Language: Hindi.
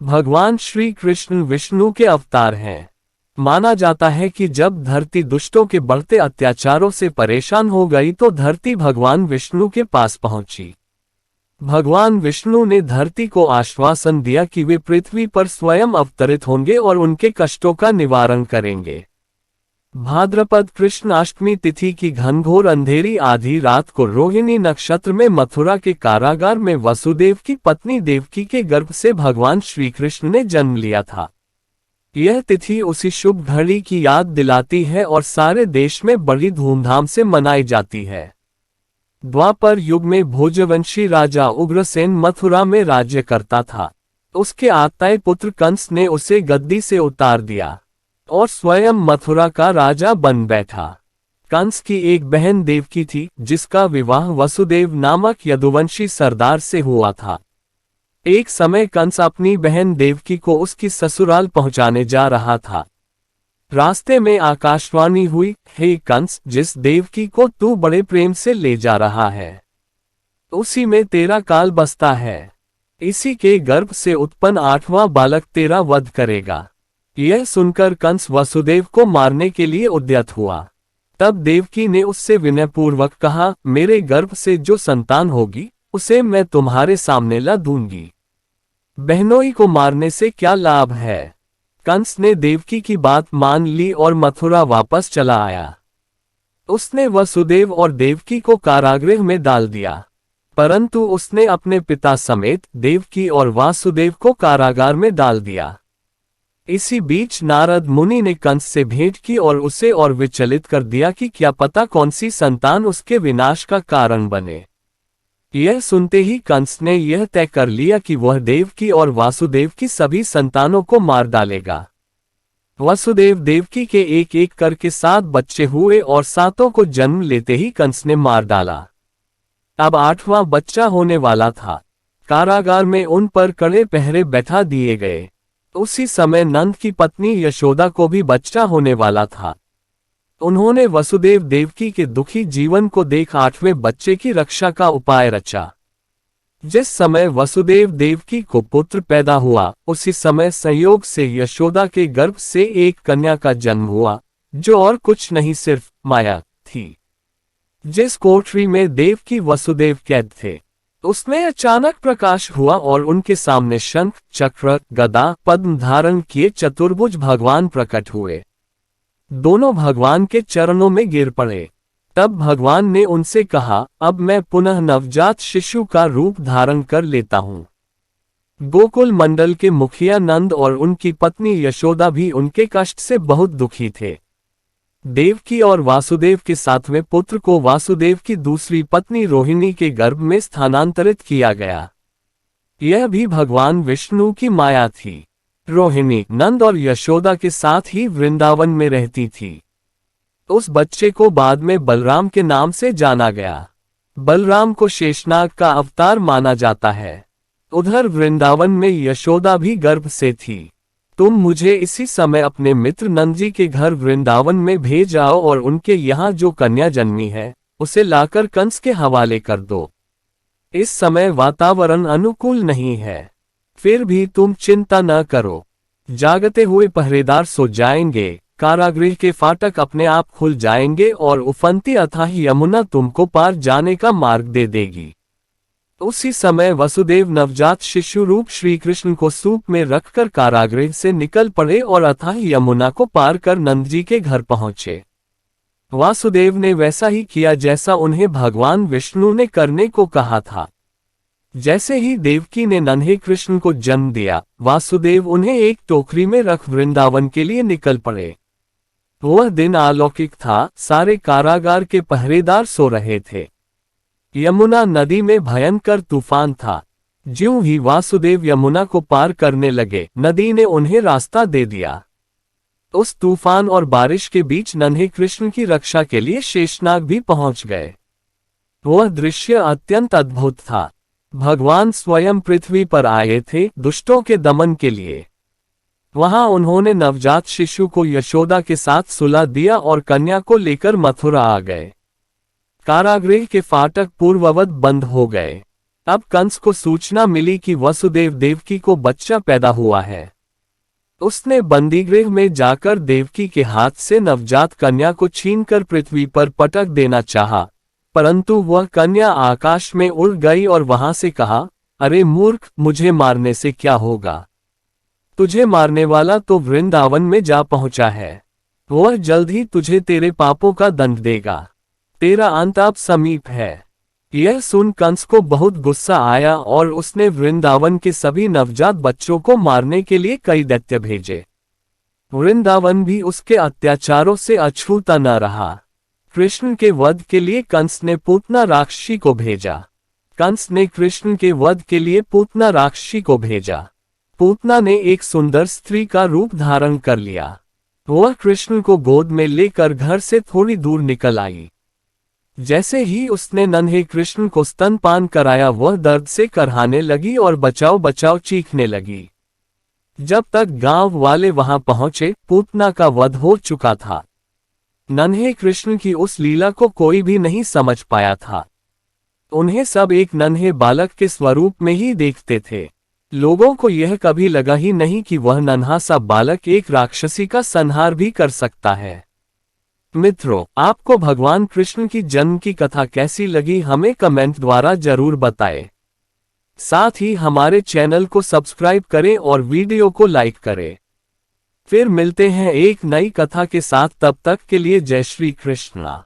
भगवान श्री कृष्ण विष्णु के अवतार हैं। माना जाता है कि जब धरती दुष्टों के बढ़ते अत्याचारों से परेशान हो गई तो धरती भगवान विष्णु के पास पहुंची। भगवान विष्णु ने धरती को आश्वासन दिया कि वे पृथ्वी पर स्वयं अवतरित होंगे और उनके कष्टों का निवारण करेंगे। भाद्रपद कृष्ण अष्टमी तिथि की घनघोर अंधेरी आधी रात को रोहिणी नक्षत्र में मथुरा के कारागार में वसुदेव की पत्नी देवकी के गर्भ से भगवान श्री कृष्ण ने जन्म लिया था। यह तिथि उसी शुभ घड़ी की याद दिलाती है और सारे देश में बड़ी धूमधाम से मनाई जाती है। द्वापर युग में भोजवंशी राजा उग्रसेन मथुरा में राज्य करता था। उसके आताए पुत्र कंस ने उसे गद्दी से उतार दिया और स्वयं मथुरा का राजा बन बैठा। कंस की एक बहन देवकी थी, जिसका विवाह वसुदेव नामक यदुवंशी सरदार से हुआ था। एक समय कंस अपनी बहन देवकी को उसकी ससुराल पहुंचाने जा रहा था। रास्ते में आकाशवाणी हुई, हे कंस, जिस देवकी को तू बड़े प्रेम से ले जा रहा है उसी में तेरा काल बसता है। इसी के गर्भ से उत्पन्न 8वां बालक तेरा वध करेगा। यह सुनकर कंस वसुदेव को मारने के लिए उद्यत हुआ। तब देवकी ने उससे विनयपूर्वक कहा, मेरे गर्भ से जो संतान होगी उसे मैं तुम्हारे सामने ला दूंगी। बहनोई को मारने से क्या लाभ है। कंस ने देवकी की बात मान ली और मथुरा वापस चला आया। उसने वसुदेव और देवकी को कारागृह में डाल दिया, परंतु उसने अपने पिता समेत देवकी और वासुदेव को कारागार में डाल दिया। इसी बीच नारद मुनि ने कंस से भेंट की और उसे और विचलित कर दिया कि क्या पता कौन सी संतान उसके विनाश का कारण बने। यह सुनते ही कंस ने यह तय कर लिया कि वह देवकी और वासुदेव की सभी संतानों को मार डालेगा। वसुदेव देवकी के एक एक करके 7 बच्चे हुए और 7 को जन्म लेते ही कंस ने मार डाला। अब 8वां बच्चा होने वाला था। कारागार में उन पर कड़े पहरे बैठा दिए गए। उसी समय नंद की पत्नी यशोदा को भी बच्चा होने वाला था। उन्होंने वसुदेव देवकी के दुखी जीवन को देख 8वें बच्चे की रक्षा का उपाय रचा। जिस समय वसुदेव देवकी को पुत्र पैदा हुआ, उसी समय संयोग से यशोदा के गर्भ से एक कन्या का जन्म हुआ, जो और कुछ नहीं सिर्फ माया थी। जिस कोठरी में देवकी वसुदेव कैद थे, उसमें अचानक प्रकाश हुआ और उनके सामने शंख, चक्र, गदा, पद्म धारण किए चतुर्भुज भगवान प्रकट हुए। दोनों भगवान के चरणों में गिर पड़े। तब भगवान ने उनसे कहा, अब मैं पुनः नवजात शिशु का रूप धारण कर लेता हूँ। गोकुल मंडल के मुखिया नंद और उनकी पत्नी यशोदा भी उनके कष्ट से बहुत दुखी थे। देवकी और वासुदेव के 7वें पुत्र को वासुदेव की दूसरी पत्नी रोहिणी के गर्भ में स्थानांतरित किया गया। यह भी भगवान विष्णु की माया थी। रोहिणी नंद और यशोदा के साथ ही वृंदावन में रहती थी। उस बच्चे को बाद में बलराम के नाम से जाना गया। बलराम को शेषनाग का अवतार माना जाता है। उधर वृंदावन में यशोदा भी गर्भ से थी। तुम मुझे इसी समय अपने मित्र नंद जी के घर वृंदावन में भेज आओ और उनके यहाँ जो कन्या जन्मी है उसे लाकर कंस के हवाले कर दो। इस समय वातावरण अनुकूल नहीं है, फिर भी तुम चिंता न करो। जागते हुए पहरेदार सो जाएंगे, कारागृह के फाटक अपने आप खुल जाएंगे और उफनती अथाह यमुना तुमको पार जाने का मार्ग दे देगी। उसी समय वसुदेव नवजात शिशु रूप श्री कृष्ण को सूप में रखकर कारागृह से निकल पड़े और अथाह यमुना को पार कर नंद जी के घर पहुंचे। वासुदेव ने वैसा ही किया जैसा उन्हें भगवान विष्णु ने करने को कहा था। जैसे ही देवकी ने नन्हे कृष्ण को जन्म दिया, वासुदेव उन्हें एक टोकरी में रख वृंदावन के लिए निकल पड़े। वह दिन अलौकिक था। सारे कारागार के पहरेदार सो रहे थे। यमुना नदी में भयंकर तूफान था। ज्यों ही वासुदेव यमुना को पार करने लगे, नदी ने उन्हें रास्ता दे दिया। उस तूफान और बारिश के बीच नन्हे कृष्ण की रक्षा के लिए शेषनाग भी पहुंच गए। वह दृश्य अत्यंत अद्भुत था। भगवान स्वयं पृथ्वी पर आए थे दुष्टों के दमन के लिए। वहां उन्होंने नवजात शिशु को यशोदा के साथ सुला दिया और कन्या को लेकर मथुरा आ गए। कारागृह के फाटक पूर्ववत बंद हो गए। अब कंस को सूचना मिली कि वसुदेव देवकी को बच्चा पैदा हुआ है। उसने बंदीगृह में जाकर देवकी के हाथ से नवजात कन्या को छीनकर पृथ्वी पर पटक देना चाहा, परंतु वह कन्या आकाश में उड़ गई और वहां से कहा, अरे मूर्ख, मुझे मारने से क्या होगा? तुझे मारने वाला तो वृंदावन में जा पहुंचा है। वह जल्द ही तुझे तेरे पापों का दंड देगा। तेरा अंत अब समीप है। यह सुन कंस को बहुत गुस्सा आया और उसने वृंदावन के सभी नवजात बच्चों को मारने के लिए कई दैत्य भेजे। वृंदावन भी उसके अत्याचारों से अछूता न रहा। कृष्ण के वध के लिए कंस ने पूतना राक्षसी को भेजा। कंस ने कृष्ण के वध के लिए पूतना राक्षसी को भेजा। पूतना ने एक सुंदर स्त्री का रूप धारण कर लिया। वह कृष्ण को गोद में लेकर घर से थोड़ी दूर निकल आई। जैसे ही उसने नन्हे कृष्ण को स्तनपान कराया, वह दर्द से करहाने लगी और बचाओ बचाओ चीखने लगी। जब तक गांव वाले वहां पहुंचे, पूतना का वध हो चुका था। नन्हे कृष्ण की उस लीला को कोई भी नहीं समझ पाया था। उन्हें सब एक नन्हे बालक के स्वरूप में ही देखते थे। लोगों को यह कभी लगा ही नहीं कि वह नन्हा सा बालक एक राक्षसी का संहार भी कर सकता है। मित्रों, आपको भगवान कृष्ण की जन्म की कथा कैसी लगी हमें कमेंट द्वारा जरूर बताएं। साथ ही हमारे चैनल को सब्सक्राइब करें और वीडियो को लाइक करें। फिर मिलते हैं एक नई कथा के साथ, तब तक के लिए जय श्री कृष्ण।